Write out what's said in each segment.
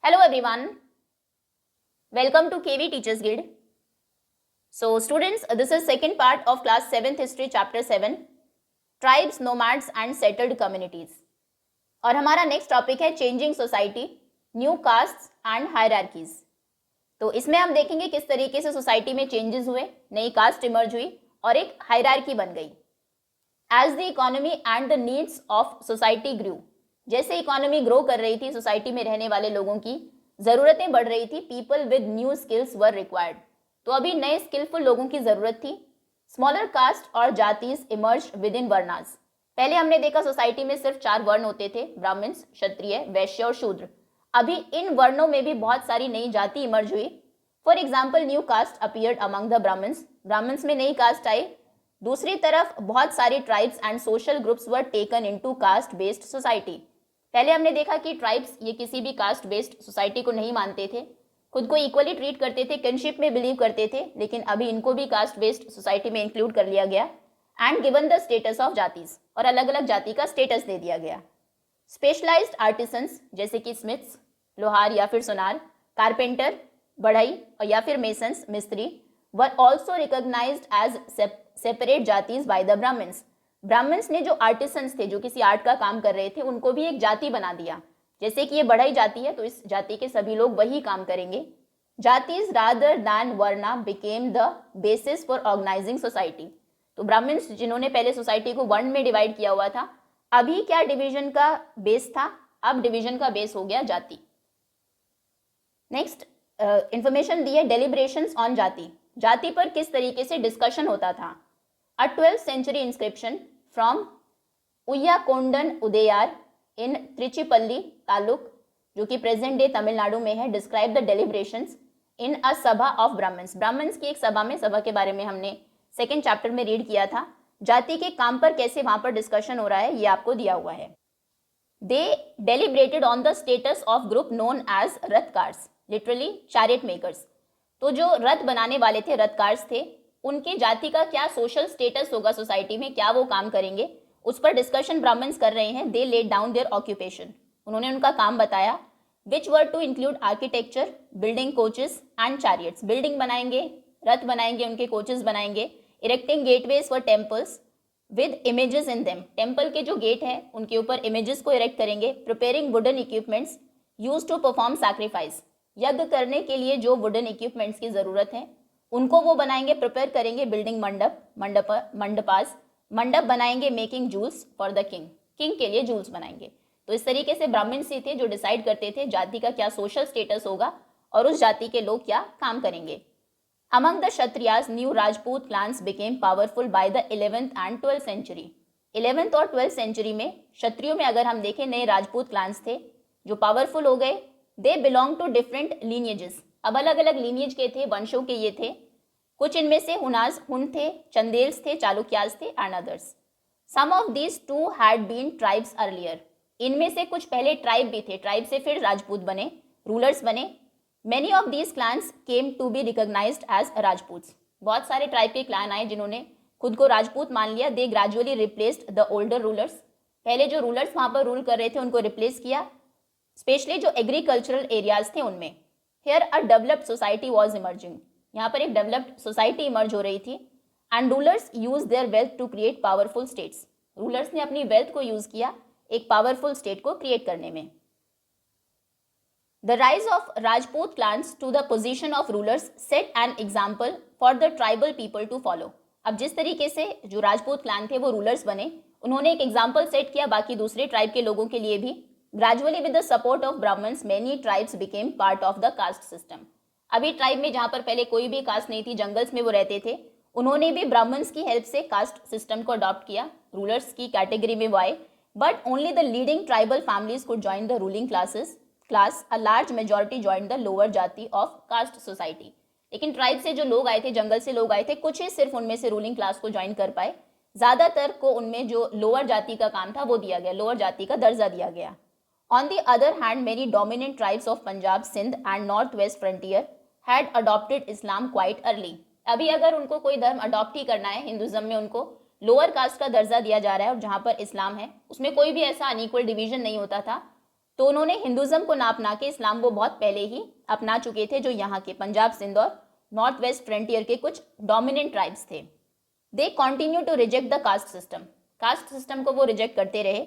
Hello everyone, welcome to KV Teachers Guild. So students, this is second part of class 7th history chapter 7, tribes, nomads and settled communities. और हमारा next topic है changing society, new castes and hierarchies. तो इसमें हम देखेंगे किस तरीके से सोसाइटी में चेंजेस हुए, नई कास्ट इमर्ज हुई और एक हायरार्की बन गई। As the economy and the needs of society grew, जैसे इकोनॉमी ग्रो कर रही थी, सोसाइटी में रहने वाले लोगों की जरूरतें बढ़ रही थी, people with new skills were required, तो अभी नए स्किलफुल लोगों की जरूरत थी। स्मॉलर कास्ट और जातीज इमर्ज विद इन वर्णास। पहले हमने देखा सोसाइटी में सिर्फ 4 वर्ण होते थे, ब्राह्मण्स, क्षत्रिय, वैश्य और शूद्र। अभी इन वर्णों में भी बहुत सारी नई जाति इमर्ज हुई। For example, new caste appeared among the Brahmins, Brahmins में नई कास्ट आई। दूसरी तरफ बहुत सारी tribes and social groups were taken into caste based society. पहले हमने देखा कि ट्राइब्स ये किसी भी कास्ट बेस्ड सोसाइटी को नहीं मानते थे, खुद को इक्वली ट्रीट करते थे, किनशिप में बिलीव करते थे, लेकिन अभी इनको भी कास्ट बेस्ड सोसाइटी में इंक्लूड कर लिया गया and given the status of jatis, और अलग अलग जाति का स्टेटस दे दिया गया। स्पेशलाइज्ड आर्टिसंस जैसे कि स्मिथ्स, लोहार या फिर सुनार, कारपेंटर, बढ़ई या फिर मेसन्स, मिस्त्री, were also recognised as separate jatis by the Brahmins. Brahmins ने जो आर्टिसंस थे, जो किसी आर्ट का काम कर रहे थे, उनको भी एक जाति बना दिया। जैसे कि ये बढ़ई जाति है तो इस जाति के सभी लोग वही काम करेंगे। Jatis rather than varna became the basis for organising society. तो ब्राह्मण्स जिन्होंने पहले सोसाइटी को वर्ण में डिवाइड किया हुआ था, अभी क्या डिवीजन का बेस था, अब डिवीजन का बेस हो गया जाति। नेक्स्ट इंफॉर्मेशन दी है डेलिब्रेशंस ऑन जाति, जाति पर किस तरीके से डिस्कशन होता था। A 12th century inscription from उय्याकोंडन उदयार इन त्रिचिपल्ली तालुक, जो कि प्रेजेंट डे तमिलनाडु में है, डिस्क्राइब द डेलिब्रेशंस इन अ सभा ऑफ ब्राह्मण्स। ब्राह्मण्स की एक सभा में, सभा के बारे में हमने सेकेंड चैप्टर में रीड किया था। जाति के काम पर कैसे वहां पर डिस्कशन हो रहा है ये आपको दिया हुआ है। They deliberated on the status of group known as rathakaras, literally chariot makers. तो जो रथ बनाने वाले थे, रथकार्स थे, उनके जाति का क्या सोशल स्टेटस होगा सोसाइटी में, क्या वो काम करेंगे, उस पर डिस्कशन ब्राह्मण्स कर रहे हैं। They laid down their occupation, उन्होंने उनका काम बताया। Which were to include architecture, building coaches and chariots, building बनाएंगे, रथ बनाएंगे, उनके कोचेस बनाएंगे। Erecting gateways for temples with images in them, temple के जो गेट हैं उनके ऊपर इमेजेस को इरेक्ट करेंगे। Preparing wooden equipments use to perform sacrifice, यज्ञ करने के लिए जो वुडन इक्विपमेंट्स की जरूरत है उनको वो बनाएंगे, प्रिपेयर करेंगे। बिल्डिंग मंडपास, मंडप बनाएंगे। Making jewels for the king, king के लिए जूल्स बनाएंगे। तो इस तरीके से ब्राह्मण्स ही थे जो डिसाइड करते थे जाति का क्या सोशल स्टेटस होगा और उस जाति के लोग क्या काम करेंगे। Among the Kshatriyas new Rajput clans became powerful by the 11th and 12th century. 11th और 12th सेंचुरी में क्षत्रियों में अगर हम देखें, नए राजपूत क्लान्स थे जो पावरफुल हो गए। दे बिलोंग टू डिफरेंट लीनियजेस, अब अलग अलग लीनियज के थे, वंशों के ये थे। कुछ इनमें से हुन थे, चंदेल्स थे, चालुक्यास थे and others. Some of these too had been tribes earlier, इनमें से कुछ पहले ट्राइब भी थे, ट्राइब से फिर राजपूत बने, रूलर्स बने। Many of these clans came to be recognised as Rajputs, बहुत सारे ट्राइब के क्लान आए जिन्होंने खुद को राजपूत मान लिया। They gradually replaced the older rulers, पहले जो रूलर्स वहां पर रूल कर रहे थे उनको रिप्लेस किया, स्पेशली जो एग्रीकल्चरल एरियाज थे उनमें। Here a developed society was emerging, यहाँ पर एक डेवलप्ड सोसाइटी इमर्ज हो रही थी। And rulers use their wealth to create powerful states, rulers ने अपनी वेल्थ को यूज किया एक पावरफुल स्टेट को क्रिएट करने में। The rise of Rajput clans to the position of rulers set an example for the tribal people to follow. अब जिस तरीके से जो राजपूत क्लान थे वो रूलर्स बने, उन्होंने एक एग्जाम्पल सेट किया बाकी दूसरे ट्राइब के लोगों के लिए भी। Gradually with the support of Brahmins many tribes became part of the caste system. अभी ट्राइब में जहां पर पहले कोई भी कास्ट नहीं थी, जंगल्स में वो रहते थे, उन्होंने भी ब्राह्मण्स की हेल्प से कास्ट सिस्टम को अडॉप्ट किया, रूलर्स की कैटेगरी में वो आए। But only the leading tribal families could join the ruling class, a large majority join the lower जाति ऑफ कास्ट सोसाइटी। लेकिन ट्राइब से जो लोग आए थे, जंगल से लोग आए थे, कुछ ही सिर्फ उनमें से रूलिंग क्लास को ज्वाइन कर पाए, ज्यादातर को उनमें जो लोअर जाति का काम था वो दिया गया, लोअर जाति का दर्जा दिया गया। On the other hand many dominant tribes of Punjab, Sindh and North West Frontier had adopted Islam quite early. अभी अगर उनको कोई धर्म अडॉप्ट ही करना है, हिंदुज्म में उनको लोअर कास्ट का दर्जा दिया जा रहा है और जहां पर इस्लाम है उसमें कोई भी ऐसा अनइक्वल डिवीजन नहीं होता था। तो उन्होंने हिंदुज्म को ना अपना के इस्लाम वो बहुत पहले ही अपना चुके थे, जो यहाँ के पंजाब, सिंध और नॉर्थ वेस्ट फ्रंटियर के कुछ डोमिनेंट ट्राइब्स थे। They continue to reject the caste system, caste system को वो रिजेक्ट करते रहे।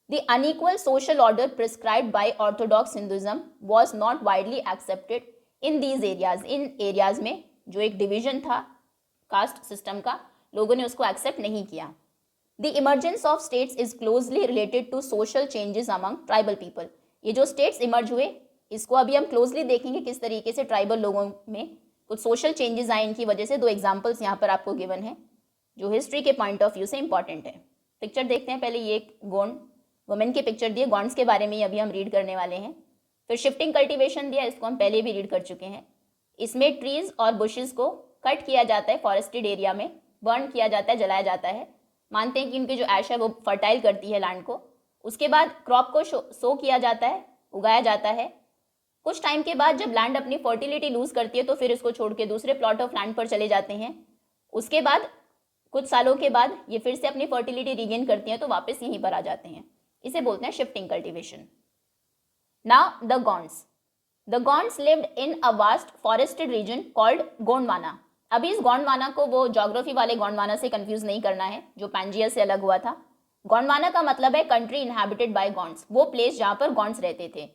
The unequal social order prescribed by orthodox Hinduism was not widely accepted in these areas, इन एरियाज में जो एक डिवीजन था कास्ट सिस्टम का, लोगों ने उसको एक्सेप्ट नहीं किया। The emergence of states is closely related to social changes among tribal people, ये जो स्टेट्स इमर्ज हुए इसको अभी हम क्लोजली देखेंगे किस तरीके से ट्राइबल लोगों में कुछ सोशल चेंजेस आए इनकी वजह से। दो एग्जाम्पल्स यहाँ पर आपको गिवन है जो हिस्ट्री के पॉइंट ऑफ व्यू से इंपॉर्टेंट है। पिक्चर देखते हैं पहले, ये एक गोंड वुमेन की पिक्चर दी है, गॉन्ड्स के बारे में ही अभी हम रीड करने वाले हैं। फिर शिफ्टिंग कल्टीवेशन दिया, इसको हम पहले भी रीड कर चुके हैं। इसमें ट्रीज और बुशेस को कट किया जाता है, फॉरेस्टेड एरिया में बर्न किया जाता है, जलाया जाता है। मानते हैं कि उनकी जो ऐश है वो फर्टाइल करती है लैंड को। उसके बाद क्रॉप को सो किया जाता है, उगाया जाता है। कुछ टाइम के बाद जब लैंड अपनी फर्टिलिटी लूज करती है तो फिर इसको छोड़ के दूसरे प्लॉट ऑफ लैंड पर चले जाते हैं। उसके बाद कुछ सालों के बाद ये फिर से अपनी फर्टिलिटी रिगेन करती हैं तो वापस यहीं पर आ जाते हैं। इसे बोलते हैं shifting cultivation. Now the Gonds, the Gonds lived in a vast forested region called Gondwana. अभी इस गोंडवाना को वो ज्योग्राफी वाले गोंडवाना से कंफ्यूज नहीं करना है जो पांजिया से अलग हुआ था। गोंडवाना का मतलब है कंट्री इनहैबिटेड बाय गॉन्ड्स, वो प्लेस जहाँ पर गॉन्ड्स रहते थे।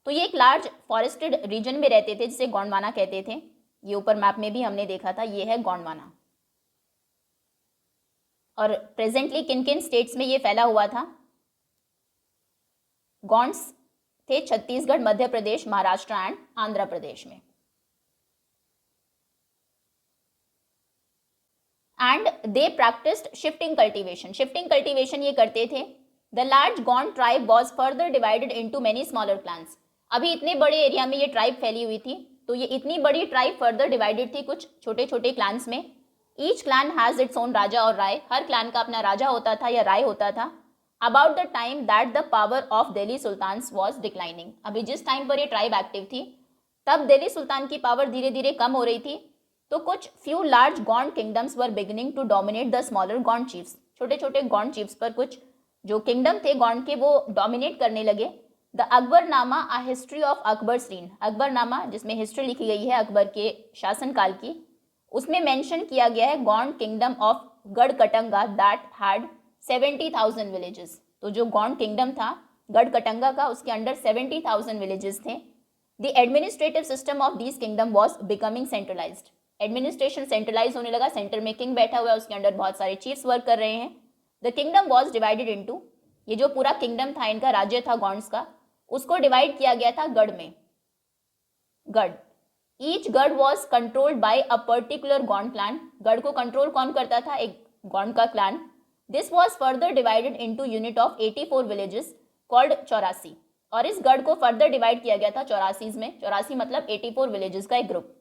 तो ये एक लार्ज फॉरेस्टेड रीजन में रहते थे जिसे गोंडवाना कहते थे। ये ऊपर मैप में भी हमने देखा था, ये है गोंडवाना। और प्रेजेंटली किन किन स्टेट्स में ये फैला हुआ था? गॉन्ड्स थे छत्तीसगढ़, मध्य प्रदेश, महाराष्ट्र एंड आंध्र प्रदेश में। And they practised shifting cultivation, shifting cultivation ये करते थे। The large Gond tribe was further divided into many smaller clans. अभी इतने बड़े एरिया में ये ट्राइब फैली हुई थी तो ये इतनी बड़ी ट्राइब फर्दर डिवाइडेड थी कुछ छोटे छोटे क्लान्स में। Each clan has its own raja और राय, हर क्लैन का अपना राजा होता था या राय होता था। About the time that the power of Delhi sultans was declining, अभी जिस टाइम पर ये ट्राइब एक्टिव थी तब दिल्ली सुल्तान की पावर धीरे धीरे कम हो रही थी। तो कुछ few large Gond kingdoms were beginning to dominate the smaller Gond chiefs, छोटे छोटे गॉन्ड चीफ्स पर कुछ जो किंगडम थे गॉन्ड के वो डोमिनेट करने लगे। The Akbarnama a history of Akbar's reign, Akbarnama जिसमें हिस्ट्री लिखी गई है अकबर के शासनकाल की, उसमें मेंशन किया गया है Gond kingdom of Garhakatanga that had 70,000 villages. तो जो गॉन्ड किंगडम था गढ़कटंगा का उसके अंडर 70,000 विलेजेस थे। The administrative system of this kingdom was becoming centralised, administration centralise होने लगा, सेंटर में किंग बैठा हुआ है, उसके अंडर बहुत सारे चीफ्स वर्क कर रहे हैं। The kingdom was divided into, ये जो पूरा किंगडम था इनका राज्य था गॉन्ड्स का, उसको डिवाइड किया गया था गढ़ में, गढ़। ईच गढ़ was controlled by a particular Gond clan, गढ़ को कंट्रोल कौन करता था? एक गॉन्ड का clan. This was further divided into unit of 84 villages called 84, और इस गढ़ को फर्दर डिवाइड किया गया था 84 में, 84 मतलब 84 विलेजेस का एक group.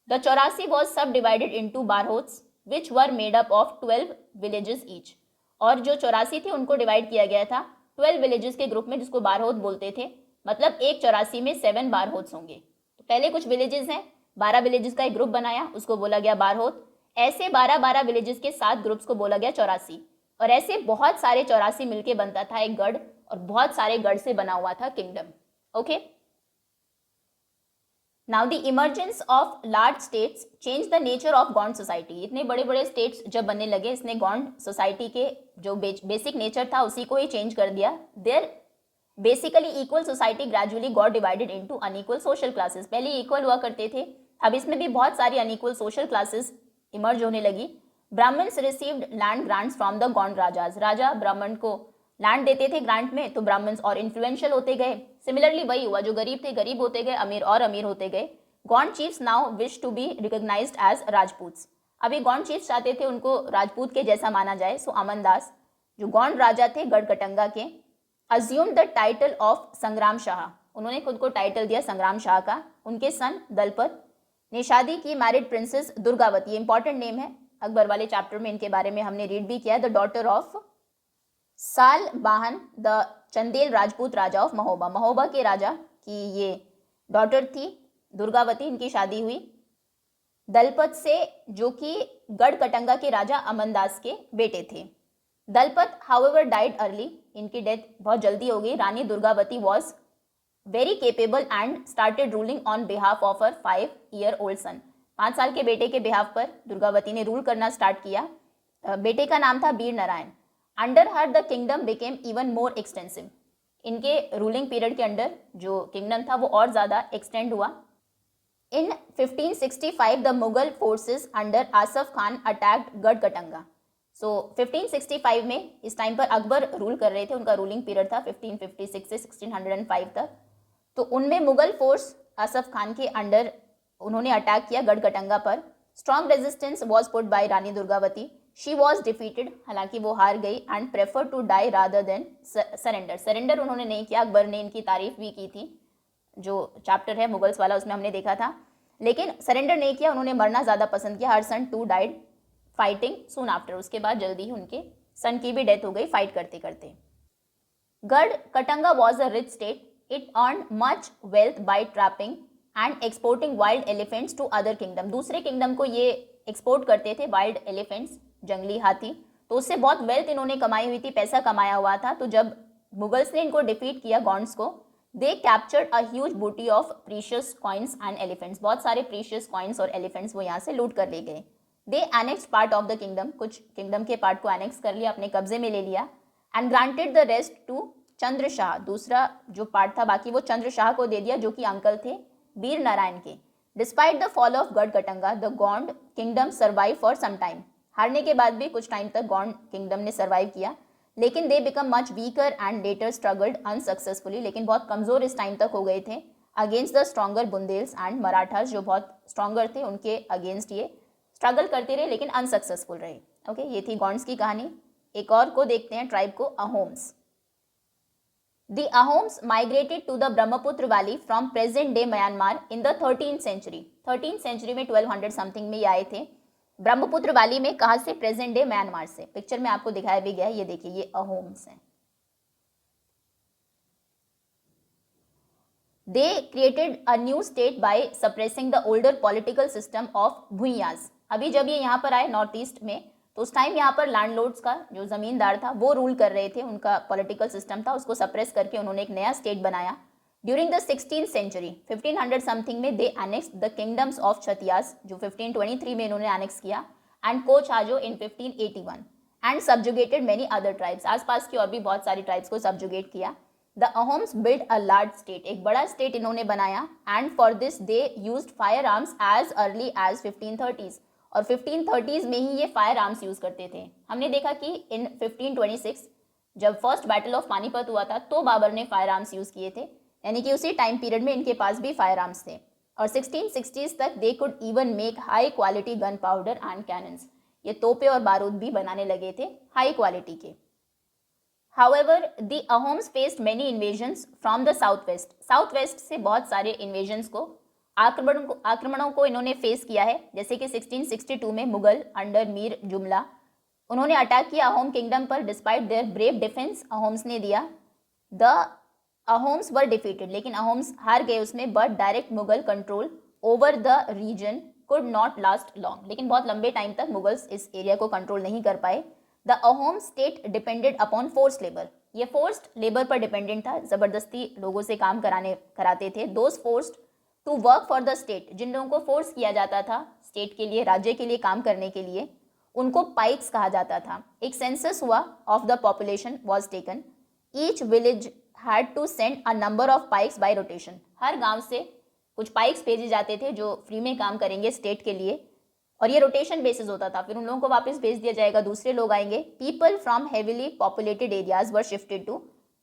The 84 was subdivided into barhots which were made up of 12 villages each, और जो 84 थे उनको डिवाइड किया गया था 12 विलेजेस के ग्रुप में जिसको बारहोत बोलते थे, मतलब एक 84 में 7 बारहोत्स होंगे। तो पहले कुछ विलेजेस हैं, 12 विलेजेस का एक ग्रुप बनाया उसको बोला गया बारहोत। ऐसे 12-12 विलेजेस के 7 ग्रुप्स को बोला गया 84, और ऐसे बहुत सारे 84 मिलके बनता था एक गढ़, और बहुत सारे गढ़ से बना हुआ था kingdom. Okay, now the emergence of large states change the nature of Gond society. इतने बड़े बड़े स्टेट्स जब बनने लगे इसने गॉन्ड सोसाइटी के जो बेसिक नेचर था उसी को ही चेंज कर दिया। Their basically equal society gradually got divided into unequal social classes, पहले इक्वल हुआ करते थे, अब इसमें भी बहुत सारी अनइक्वल सोशल क्लासेस इमर्ज होने लगी। Brahmans received land grants from the Gond rajas, राजा ब्राह्मण को लैंड देते थे ग्रांट में, तो ब्राह्मण्स और इन्फ्लुएंशियल होते गए। सिमिलरली वही हुआ, जो गरीब थे गरीब होते गए, अमीर और अमीर होते गए। Gond chiefs now wish to be recognised as Rajputs, अभी गॉन्ड चीफ्स चाहते थे उनको राजपूत के जैसा माना जाए। सो अमन दास जो गॉन्ड राजा थे गढ़कटंगा के, अज्यूम द टाइटल ऑफ संग्राम शाह, उन्होंने खुद को टाइटल दिया संग्राम शाह का। उनके सन दलपत ने शादी की married princess Durgavati, important name है, अकबर वाले चैप्टर में इनके बारे में हमने रीड भी किया है। द डॉटर ऑफ साल बाहन the Chandel Rajput Raja of Mahoba, Mahoba के राजा की ये डॉटर थी दुर्गावती, इनकी शादी हुई दलपत से जो कि गढ़कटंगा के राजा अमनदास के बेटे थे। दलपत हाउएवर डाइड अर्ली, इनकी डेथ बहुत जल्दी हो गई। Rani Durgavati was very capable and started ruling on behalf of her 5-year-old son. 5 साल के बेटे के बिहाफ पर दुर्गावती ने रूल करना स्टार्ट किया। बेटे का नाम था Vir Narayan. Under her the kingdom became even more extensive. इनके रूलिंग पीरियड के अंडर जो किंगडम था वो और ज़्यादा एक्सटेंड हुआ। In 1565 the Mughal forces under Asaf Khan attacked Garhakatanga. So 1565 में इस टाइम पर अकबर रूल कर रहे थे, उनका रूलिंग पीरियड था 1556 से 1605 तक। तो उनमें मुगल फोर्स आसफ खान के अंडर उन्होंने अटैक किया गढ़कटंगा पर। Strong resistance was put by Rani Durgavati. She was defeated, हालांकि वो हार गई, and prefer to die rather than surrender. Surrender उन्होंने नहीं किया। अकबर ने इनकी तारीफ भी की थी, जो चैप्टर है मुगल्स वाला उसमें हमने देखा था, लेकिन सरेंडर नहीं किया, उन्होंने मरना ज़्यादा पसंद किया। Her son too died fighting soon after. उसके बाद जल्दी ही उनके सन की भी डेथ हो गई फाइट करते करते। Garhakatanga was a rich state. It earn much wealth by trapping and exporting wild elephants to other kingdom. दूसरे किंगडम को ये एक्सपोर्ट करते थे वाइल्ड एलिफेंट्स, जंगली हाथी, तो उससे बहुत वेल्थ इन्होंने कमाई हुई थी, पैसा कमाया हुआ था। तो जब मुगल्स ने इनको डिफीट किया गॉन्ड्स को, दे कैप्चर्ड अ ह्यूज बूटी of precious coins and elephants. बहुत सारे प्रीशियस कॉइन्स और एलिफेंट्स वो यहाँ से लूट कर ले गए। They annex part of the kingdom. कुछ किंगडम के पार्ट को एनेक्स कर लिया, अपने कब्जे में ले लिया। And granted the rest to Chandra Shah. दूसरा जो पार्ट था बाकी वो चंद्र शाह को दे दिया, जो कि अंकल थे वीर नारायण के। Despite the fall of Garhakatanga the Gond kingdom survive for some time. हारने के बाद भी कुछ टाइम तक गौंड किंगडम ने सर्वाइव किया, लेकिन they become much weaker and later struggled unsuccessfully. लेकिन बहुत कमज़ोर इस टाइम तक हो गए थे against the stronger Bundelas and Marathas, जो बहुत स्ट्रॉन्गर थे, उनके अगेंस्ट ये स्ट्रगल करते रहे लेकिन अनसक्सेसफुल रहे। ओके, ये थी गॉन्ड्स की कहानी। एक और को देखते हैं, ट्राइब को, Ahoms. The Ahoms migrated to the Brahmaputra Valley from present day Myanmar in the 13th century. 13th century में 1200 समथिंग में ये आए थे ब्रह्मपुत्र वैली में। कहाँ से? प्रेजेंट डे म्यांमार से। पिक्चर में आपको दिखाया भी गया है, ये देखिए, ये अहोम्स हैं। They created a new state by suppressing the older political system of भुइयाज। अभी जब ये यहाँ पर आए नॉर्थ ईस्ट में, तो उस टाइम यहाँ पर लैंडलॉर्ड्स का जो जमींदार था वो रूल कर रहे थे, उनका पॉलिटिकल सिस्टम था, उसको सप्रेस करके उन्होंने एक नया स्टेट बनाया। During the 16th century 1500 something में they annex the kingdoms of Chutiyas, जो 1523 में इन्होंने एनेक्स किया, and Kochhajo in 1581, and subjugated many other tribes. आसपास की और भी बहुत सारी ट्राइब्स को सबजुगेट किया। The Ahoms build a large state, एक बड़ा स्टेट इन्होंने बनाया, and for this they used fire arms as early as 1530s। और 1530s में ही ये फायर आर्म्स यूज करते थे। हमने देखा कि इन 1526 जब फर्स्ट बैटल ऑफ पानीपत हुआ था तो बाबर ने फायर आर्म्स यूज किए थे, यानी कि उसी टाइम पीरियड में इनके पास भी फायर आर्म्स थे। और 1660s तक they could even make high quality gun powder and cannons. ये तोपे और बारूद भी बनाने लगे थे हाई क्वालिटी के। However, the Ahoms faced many invasions from the southwest. South से बहुत सारे इन्वेजन्स को, आक्रमणों को इन्होंने फेस किया है। जैसे कि 1662 में मुगल अंडर मीर जुमला, उन्होंने अटैक किया अहोम किंगडम पर। Despite there brave defence Ahoms ने दिया। द अहोम्स वर डिफीटेड, लेकिन अहोम्स हार गए उसमें। But direct Mughal control over the region could not last long, लेकिन बहुत लंबे टाइम तक मुगल्स इस एरिया को कंट्रोल नहीं कर पाए। The Ahom state depended upon force labour, ये फोर्स्ड लेबर पर डिपेंडेंट था, ज़बरदस्ती लोगों से काम कराते थे। Those forced to work for the state, जिन लोगों को फोर्स किया जाता था स्टेट के लिए, राज्य के लिए काम करने के लिए, उनको पाइक्स कहा जाता था। एक सेंसस हुआ of the population was taken. Each village had to send a number of paiks by rotation. हर गांव से कुछ पाइक्स भेजे जाते थे जो फ्री में काम करेंगे स्टेट के लिए, और ये रोटेशन बेसिस होता था। फिर उन लोगों को वापस भेज दिया जाएगा, दूसरे लोग आएंगे। People from heavily populated areas were shifted to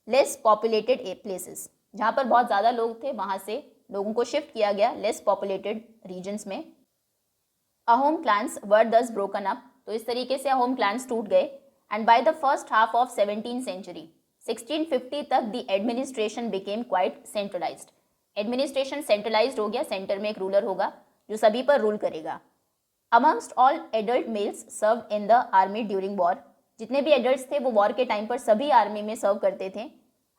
less populated places, जहाँ पर बहुत ज़्यादा लोग थे वहाँ से लोगों को शिफ्ट किया गया लेस पॉपुलेटेड रीजन्स में। अहोम क्लैंस वर दस ब्रोकन अप, तो इस तरीके से अहोम क्लैंस टूट गए। And by the first half of 17th century 1650 तक the administration became quite centralised. Administration centralised हो गया, सेंटर में एक रूलर होगा जो सभी पर रूल करेगा। Amongst all adult males serve in the army during war, जितने भी एडल्ट्स थे वो वॉर के टाइम पर सभी आर्मी में सर्व करते थे।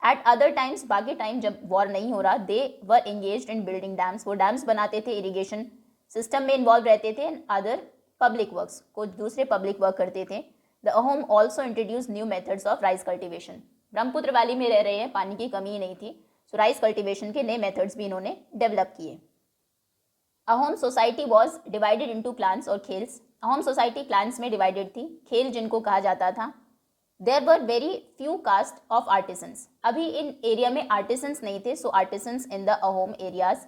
एट अदर टाइम्स, बाकी टाइम जब वॉर नहीं हो रहा, दे वर एंगेज्ड इन बिल्डिंग डैम्स, वो डैम्स बनाते थे, इरिगेशन सिस्टम में इन्वॉल्व रहते थे। अदर पब्लिक वर्क्स, कुछ दूसरे पब्लिक वर्क करते थे। The Ahom also introduce new methods of rice cultivation. Brahmaputra valley में रह रहे हैं, पानी की कमी ही नहीं थी, सो राइस कल्टीवेशन के नए मेथड्स भी इन्होंने डेवलप किए। Ahom society was divided into clans और खेल्स। अहोम सोसाइटी क्लान्स में डिवाइडेड थी, खेल जिनको कहा जाता था। There were very few caste of artisans. अभी इन एरिया में आर्टिसंस नहीं थे, so artisans in the Ahom areas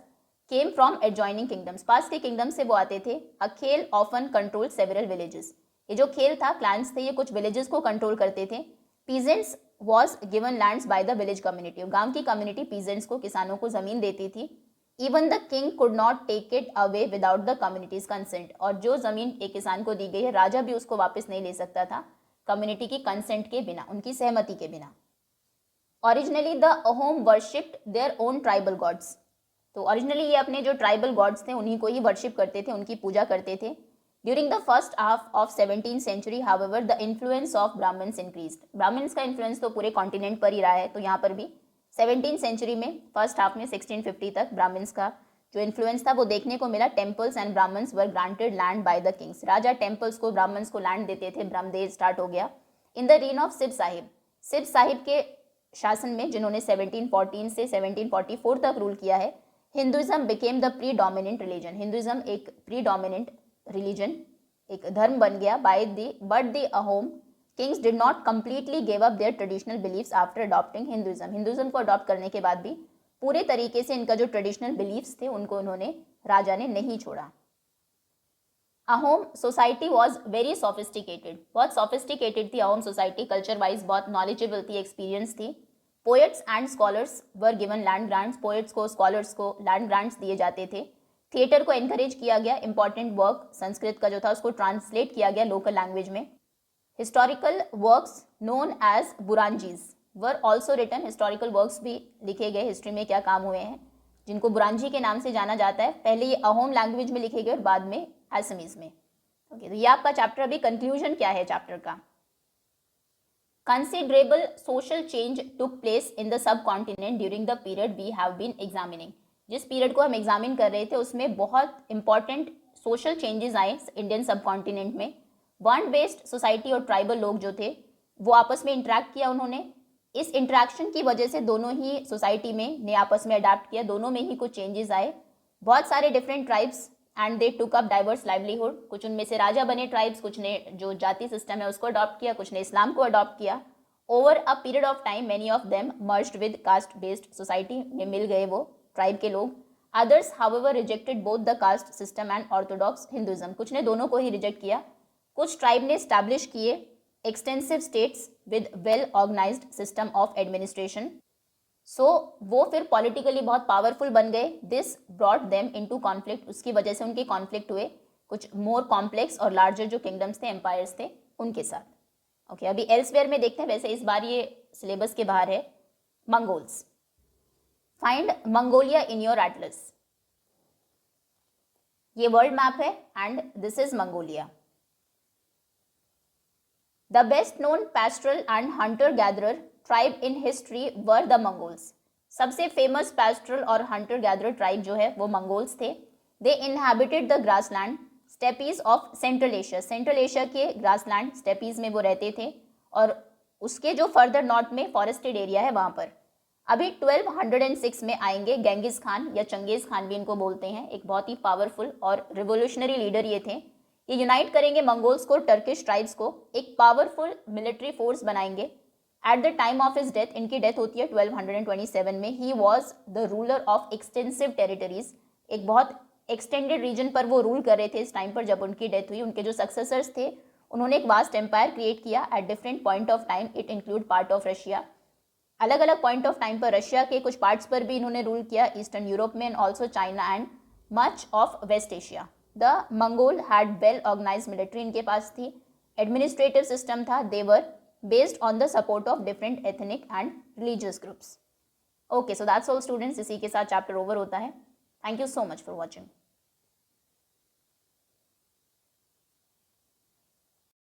came from adjoining kingdoms. पास के किंगडम से वो आते थे। अ खेल ऑफन कंट्रोल सेवरल विलेजेस। ये जो खेल था, क्लान्स थे, ये कुछ विलेजेस को कंट्रोल करते थे। Peasants was given lands by the village community. गांव की कम्युनिटी पीजेंट्स को, किसानों को जमीन देती थी। Even the king could not take it away without the community's consent. और जो जमीन एक किसान को दी गई है, राजा भी उसको वापस नहीं ले सकता था कम्युनिटी की कंसेंट के बिना, उनकी सहमति के बिना। Originally the Ahom worshipped their own tribal gods. तो ओरिजिनली ये अपने जो ट्राइबल गॉड्स थे उन्हीं को ही वर्शिप करते थे, उनकी पूजा करते थे। During the first half of 17th century however the influence of Brahmins increased. Brahmins का इन्फ्लुएंस तो पूरे कॉन्टिनेंट पर ही रहा है, तो यहाँ पर भी 17th सेंचुरी में, फर्स्ट हाफ में 1650 तक ब्राह्मण्स का जो इन्फ्लुएंस था वो देखने को मिला। Temples and Brahmins were granted land by the kings. राजा टेम्पल्स को, ब्राह्मण्स को लैंड देते थे। ब्रह्मदेव स्टार्ट हो गया। इन द रीन ऑफ सिब साहिब। सिब साहिब के शासन में, जिन्होंने 1714 से 1744 तक रूल किया है, Hinduism became the pre dominant religion. Hinduism एक प्री डोमिनेंट रिलीजन, एक धर्म बन गया। But the Ahom Kings did not completely give up there traditional beliefs after adopting Hinduism. Hinduism को अडॉप्ट करने के बाद भी पूरे तरीके से इनका जो ट्रेडिशनल बिलीफ्स थे उनको उन्होंने, राजा ने नहीं छोड़ा। Ahom society was very sophisticated. बहुत सोफिस्टिकेटेड थी अहोम सोसाइटी, कल्चर वाइज बहुत नॉलेजेबल थी, एक्सपीरियंस थी। Poets and scholars were given land grants. Poets को, स्कॉलर्स को लैंड ग्रांट्स दिए जाते थे। थिएटर को एनकरेज किया गया। इंपॉर्टेंट वर्क संस्कृत का जो था उसको ट्रांसलेट किया गया लोकल लैंग्वेज में। Historical works known as buranjis were also written. Historical works भी लिखे गए, हिस्ट्री में क्या काम हुए हैं, जिनको बुरांजी के नाम से जाना जाता है। पहले ये अहोम लैंग्वेज में लिखे गए और बाद में असमीज में। ओके, तो ये आपका चैप्टर, अभी कंक्लूजन क्या है चैप्टर का। Considerable social change took place in the subcontinent during the period we have been examining. जिस पीरियड को हम एग्जामिन कर रहे थे उसमें बहुत इंपॉर्टेंट सोशल चेंजेस आए इंडियन सब कॉन्टिनेंट में। वर्ण बेस्ड सोसाइटी और ट्राइबल लोग जो थे वो आपस में इंटरेक्ट किया उन्होंने। इस इंटरेक्शन की वजह से दोनों ही सोसाइटी में ने आपस में अडाप्ट किया, दोनों में ही कुछ चेंजेस आए। बहुत सारे different tribes and they took up diverse livelihood. कुछ उनमें से राजा बने ट्राइब्स, कुछ ने जो जाति सिस्टम है उसको अडॉप्ट किया, कुछ ने इस्लाम को अडॉप्ट किया। Over a period of time many of them merged with cast based society में मिल गए वो ट्राइब के लोग। Others however rejected both the caste system and Orthodox Hinduism. कुछ ने दोनों को ही रिजेक्ट किया। कुछ ट्राइब ने स्टैब्लिश किए extensive states with well organised system of administration. So वो फिर पॉलिटिकली बहुत पावरफुल बन गए। This brought them into conflict. उसकी वजह से उनके कॉन्फ्लिक्ट हुए कुछ मोर कॉम्प्लेक्स और लार्जर जो किंगडम्स थे, एम्पायर्स थे, उनके साथ। ओके, अभी एल्सवेयर में देखते हैं। वैसे इस बार ये सिलेबस के बाहर है। Mongols. Find Mongolia in your Atlas. ये वर्ल्ड मैप है and this is Mongolia. The best known pastoral and hunter-gatherer tribe in history were the Mongols. सबसे फेमस पैस्ट्रल और हंटर गैदरर ट्राइब जो है वो मंगोल्स थे। They inhabited the grassland steppes of Central Asia. Central Asia के grassland steppes में वो रहते थे और उसके जो फर्दर नॉर्थ में फॉरेस्टेड एरिया है वहाँ पर। अभी 1206 में आएंगे गेंगिस खान या चंगेज खान भी इनको बोलते हैं। एक बहुत ही पावरफुल और रिवोल्यूशनरी लीडर ये थे। ये यूनाइट करेंगे मंगोल्स को, टर्किश ट्राइब्स को, एक पावरफुल मिलिट्री फोर्स बनाएंगे। At the time of his death, इनकी डेथ होती है 1227 में। He was the ruler of extensive territories. एक बहुत एक्सटेंडेड रीजन पर वो रूल कर रहे थे इस टाइम पर जब उनकी डेथ हुई। उनके जो सक्सेसर्स थे उन्होंने एक वास्ट एम्पायर क्रिएट किया at different point of time. It include part of Russia. अलग अलग पॉइंट ऑफ टाइम पर रशिया के कुछ पार्ट्स पर भी इन्होंने रूल किया, ईस्टर्न यूरोप में and also China and much of west Asia. The Mongol had well organised military इनके पास थी, एडमिनिस्ट्रेटिव सिस्टम था। They were based on the support of different ethnic and religious groups. Okay, so that's all students. इसी के साथ chapter over होता है। Thank you so much for watching.